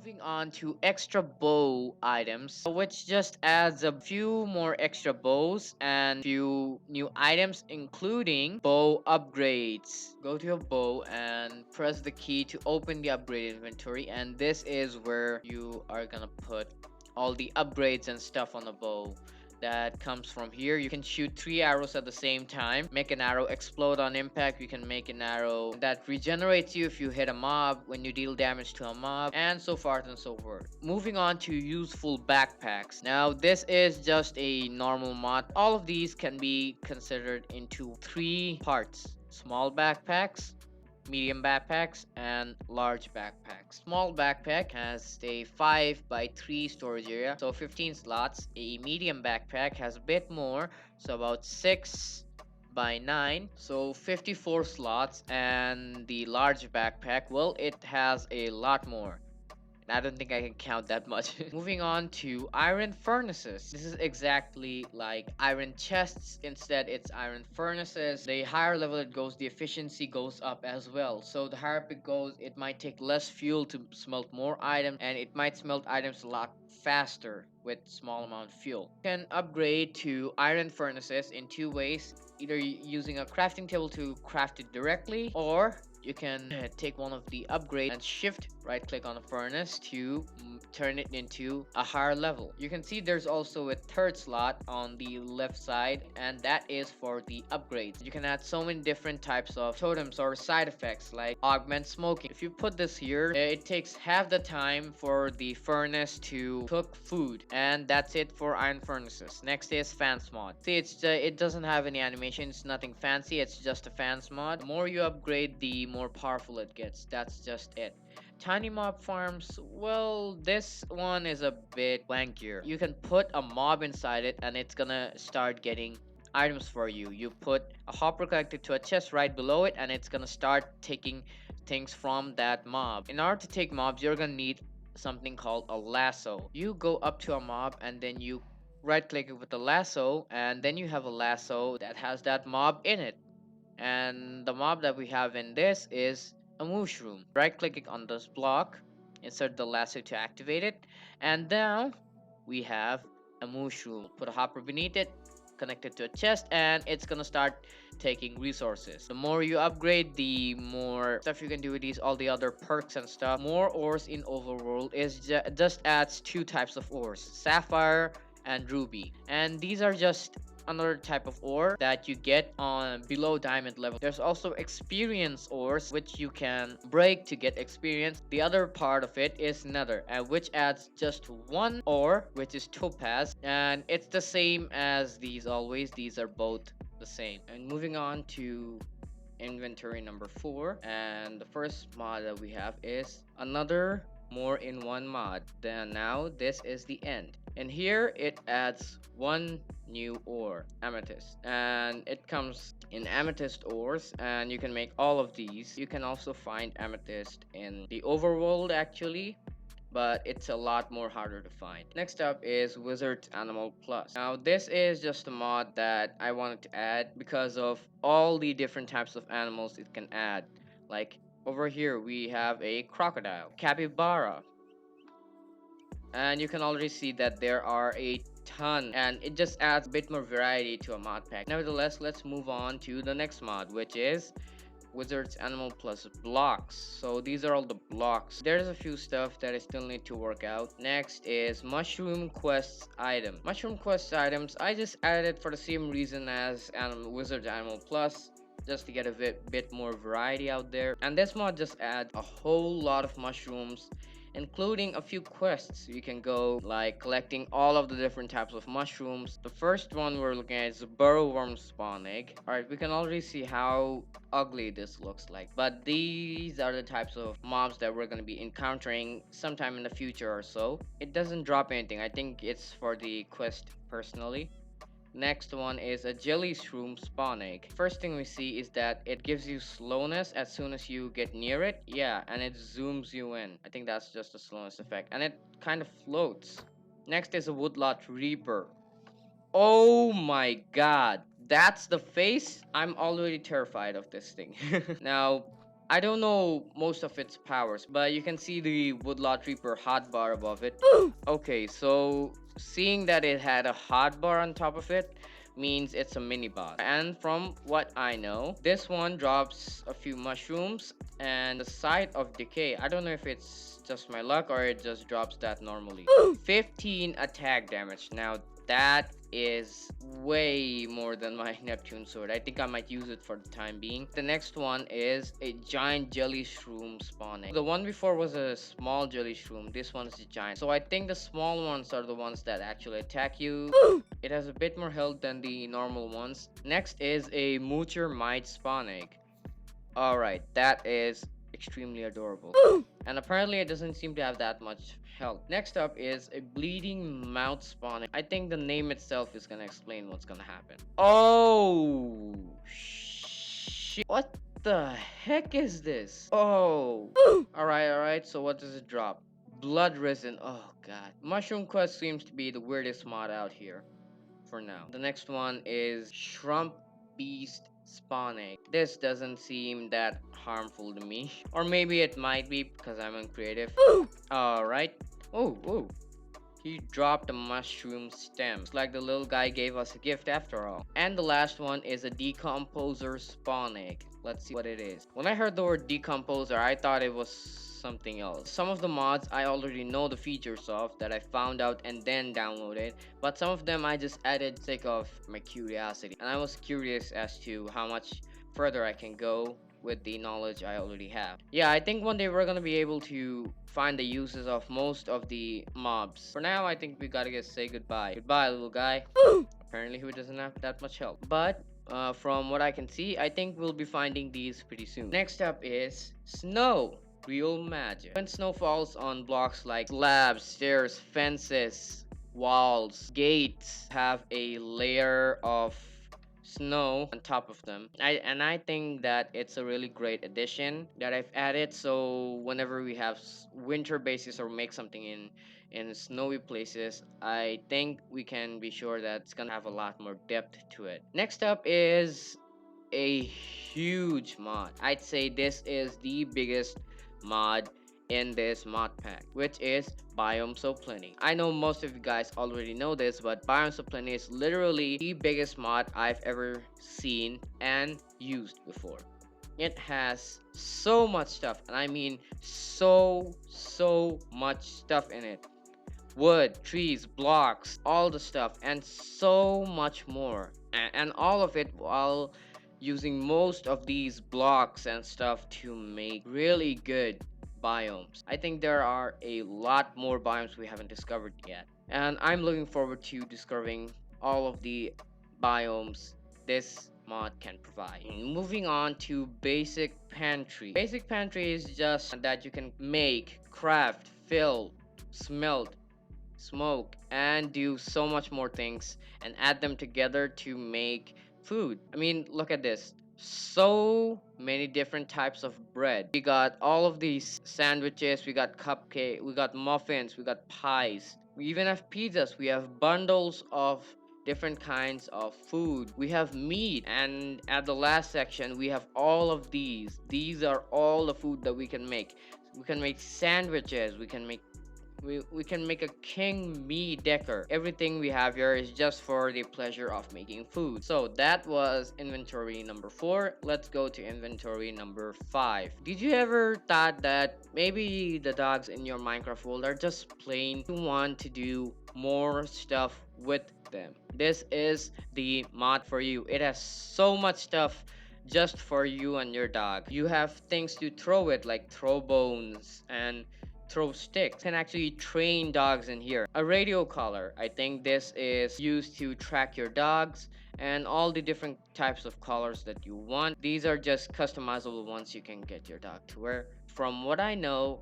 Moving on to extra bow items, which just adds a few more extra bows and few new items, including bow upgrades. Go to your bow and press the key to open the upgrade inventory, and this is where you are gonna put all the upgrades and stuff on the bow that comes from here. You can shoot 3 arrows at the same time, make an arrow explode on impact. You can make an arrow that regenerates you if you hit a mob when you deal damage to a mob, and so forth and so forth. Moving on to useful backpacks. Now this is just a normal mod. All of these can be considered into three parts: small backpacks, medium backpacks, and large backpacks. Small backpack has a 5 by 3 storage area, so 15 slots. A medium backpack has a bit more, so about 6 by 9, so 54 slots. And the large backpack, well, it has a lot more. I don't think I can count that much. Moving on to iron furnaces. This is exactly like iron chests. Instead, it's iron furnaces. The higher level it goes, the efficiency goes up as well. So the higher up it goes, it might take less fuel to smelt more items, and it might smelt items a lot faster with small amount of fuel. You can upgrade to iron furnaces in two ways: either using a crafting table to craft it directly, or you can take one of the upgrades and shift right click on the furnace to turn it into a higher level. You can see there's also a third slot on the left side, and that is for the upgrades. You can add so many different types of totems or side effects, like augment smoking. If you put this here, it takes half the time for the furnace to cook food, and that's it for iron furnaces. Next is fans mod. See, it doesn't have any animation. It's nothing fancy. It's just a fans mod. The more you upgrade, the more powerful it gets. That's just it. Tiny mob farms, well, this one is a bit wankier. You can put a mob inside it, and it's gonna start getting items for you. You put a hopper connected to a chest right below it, and it's gonna start taking things from that mob. In order to take mobs, you're gonna need something called a lasso. You go up to a mob, and then you right click it with the lasso, and then you have a lasso that has that mob in it. And the mob that we have in this is a mushroom. Right clicking on this block, insert the lasso to activate it, and now we have a mushroom. Put a hopper beneath it, connect it to a chest, and it's gonna start taking resources. The more you upgrade, the more stuff you can do with these, all the other perks and stuff. More ores in overworld is just adds two types of ores: sapphire and ruby, and these are just another type of ore that you get on below diamond level. There's also experience ores, which you can break to get experience. The other part of it is nether, which adds just one ore, which is topaz, and it's the same as these always. These are both the same. And moving on to inventory number 4, and the first mod that we have is another more in one mod. Then now this is the end, and here it adds one new ore, amethyst, and it comes in amethyst ores, and you can make all of these. You can also find amethyst in the overworld actually, but it's a lot more harder to find. Next up is Wizard's Animal Plus. Now this is just a mod that I wanted to add because of all the different types of animals it can add. Like over here we have a crocodile, capybara, and you can already see that there are a ton, and it just adds a bit more variety to a mod pack. Nevertheless, let's move on to the next mod, which is Wizard's Animal Plus blocks. So these are all the blocks. There's a few stuff that I still need to work out. Next is Mushroom Quests item. Mushroom Quest items, I just added for the same reason as Wizard's Animal Plus, just to get a bit more variety out there. And this mod just adds a whole lot of mushrooms, including a few quests. You can go like collecting all of the different types of mushrooms. The first one we're looking at is a burrowworm spawn egg. Alright, we can already see how ugly this looks like, but these are the types of mobs that we're going to be encountering sometime in the future or so. It doesn't drop anything. I think it's for the quest personally. Next one is a jelly shroom spawn egg. First thing we see is that it gives you slowness as soon as you get near it. Yeah, and it zooms you in. I think that's just a slowness effect. And it kind of floats. Next is a woodlot reaper. Oh my god. That's the face? I'm already terrified of this thing. Now, I don't know most of its powers, but you can see the Woodlot Reaper hotbar above it. Okay, so seeing that it had a hotbar on top of it means it's a mini boss. And from what I know, this one drops a few mushrooms and the site of decay. I don't know if it's just my luck or it just drops that normally. 15 attack damage. Now that is way more than my Neptune sword. I think I might use it for the time being. The next one is a giant jelly shroom spawning. The one before was a small jelly shroom. This one is a giant. So I think the small ones are the ones that actually attack you. It has a bit more health than the normal ones. Next is a Moocher Mite spawn egg. Alright, that is extremely adorable. And apparently it doesn't seem to have that much health. Next up is a bleeding mouth spawning. I think the name itself is gonna explain what's gonna happen. Oh shit. What the heck is this? Oh. Alright, so what does it drop? Blood resin. Oh god. Mushroom Quest seems to be the weirdest mod out here for now. The next one is Shrump Beast Spawning. This doesn't seem that harmful to me. Or maybe it might be because I'm uncreative. Alright. Oh. He dropped a mushroom stem. It's like the little guy gave us a gift after all. And the last one is a decomposer spawn egg. Let's see what it is. When I heard the word decomposer, I thought it was something else. Some of the mods I already know the features of that I found out and then downloaded, but some of them I just added sake of my curiosity. And I was curious as to how much further I can go with the knowledge I already have. Yeah, I think one day we're gonna be able to find the uses of most of the mobs. For now, I think we gotta say goodbye. Goodbye, little guy. Apparently, he doesn't have that much health. But from what I can see, I think we'll be finding these pretty soon. Next up is snow. Real magic. When snow falls on blocks like slabs, stairs, fences, walls, gates, have a layer of snow on top of them. I think that it's a really great addition that I've added, so whenever we have winter bases or make something in snowy places, I think we can be sure that it's gonna have a lot more depth to it. Next up is a huge mod. I'd say this is the biggest mod in this mod pack, which is Biomes of Plenty. I know most of you guys already know this, but Biomes of Plenty is literally the biggest mod I've ever seen and used before. It has so much stuff, and I mean so much stuff in it. Wood, trees, blocks, all the stuff, and so much more. And all of it while using most of these blocks and stuff to make really good biomes. I think there are a lot more biomes we haven't discovered yet. And I'm looking forward to discovering all of the biomes this mod can provide. Moving on to basic pantry. Basic pantry is just that you can make, craft, fill, smelt, smoke, and do so much more things and add them together to make food. I mean, look at this. So many different types of bread. We got all of these sandwiches, we got cupcake, we got muffins, we got pies. We even have pizzas. We have bundles of different kinds of food. We have meat, and at the last section we have all of these. These are all the food that we can make. We can make sandwiches, we can make a king me decker. Everything we have here is just for the pleasure of making food. So that was inventory number 4. Let's go to inventory number 5. Did you ever thought that maybe the dogs in your Minecraft world are just plain want to do more stuff with them? This is the mod for you. It has so much stuff just for you and your dog. You have things to throw it, like throw bones and throw sticks. You can actually train dogs in here. A radio collar. I think this is used to track your dogs and all the different types of collars that you want. These are just customizable ones you can get your dog to wear. From what I know,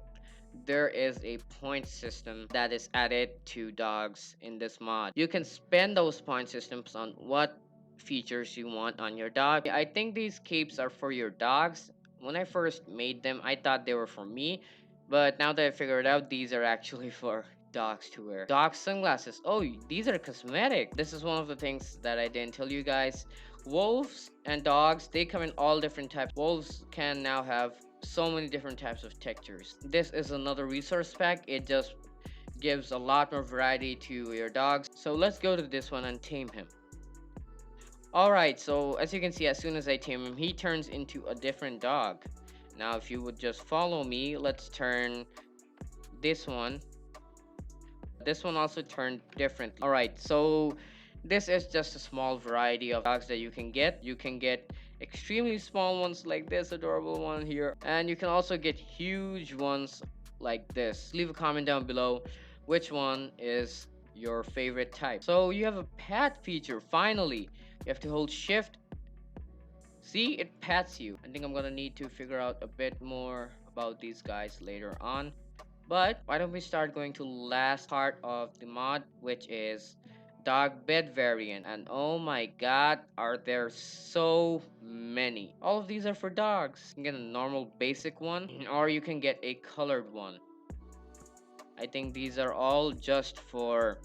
there is a point system that is added to dogs in this mod. You can spend those point systems on what features you want on your dog. I think these capes are for your dogs. When I first made them, I thought they were for me, but now that I figured out, these are actually for dogs to wear. Dog sunglasses. Oh, these are cosmetic. This is one of the things that I didn't tell you guys. Wolves and dogs, they come in all different types. Wolves can now have so many different types of textures. This is another resource pack. It just gives a lot more variety to your dogs. So let's go to this one and tame him. Alright, so as you can see, as soon as I tame him, he turns into a different dog. Now if you would just follow me, let's turn this one. This one also turned differently. Alright, so this is just a small variety of dogs that you can get. You can get extremely small ones like this adorable one here, and you can also get huge ones like this. Leave a comment down below which one is your favorite type. So you have a pat feature. Finally, you have to hold shift. See, it pats you. I think I'm gonna need to figure out a bit more about these guys later on. But why don't we start going to last part of the mod, which is dog bed variant. And oh my god, are there so many. All of these are for dogs. You can get a normal basic one, or you can get a colored one. I think these are all just for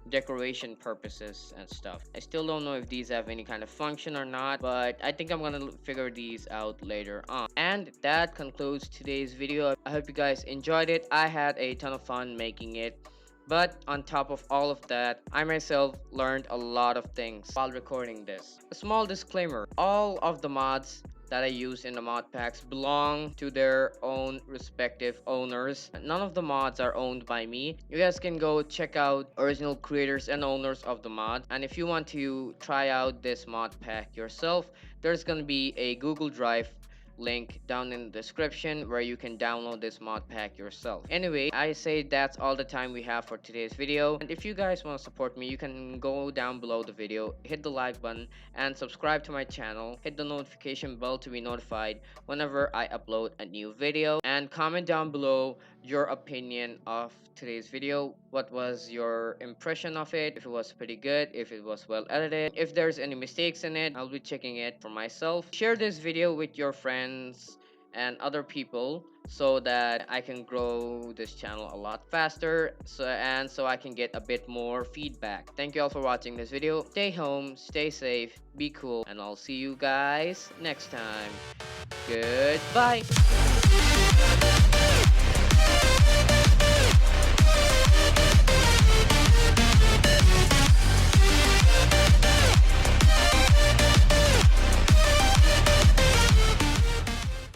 decoration purposes and stuff. I still don't know if these have any kind of function or not, but I think I'm gonna figure these out later on. And that concludes today's video. I hope you guys enjoyed it. I had a ton of fun making it. But on top of all of that, I myself learned a lot of things while recording this. A small disclaimer, all of the mods that I use in the mod packs belong to their own respective owners. None of the mods are owned by me. You guys can go check out original creators and owners of the mod. And if you want to try out this mod pack yourself, there's gonna be a Google Drive link down in the description where you can download this mod pack yourself. Anyway, I say that's all the time we have for today's video, and if you guys want to support me, you can go down below the video, hit the like button, and subscribe to my channel. Hit the notification bell to be notified whenever I upload a new video, and comment down below your opinion of today's video. What was your impression of it? If it was pretty good, if it was well edited, if there's any mistakes in it, I'll be checking it for myself. Share this video with your friends and other people so that I can grow this channel a lot faster, so I can get a bit more feedback. Thank you all for watching this video. Stay home, stay safe, be cool, and I'll see you guys next time. Goodbye.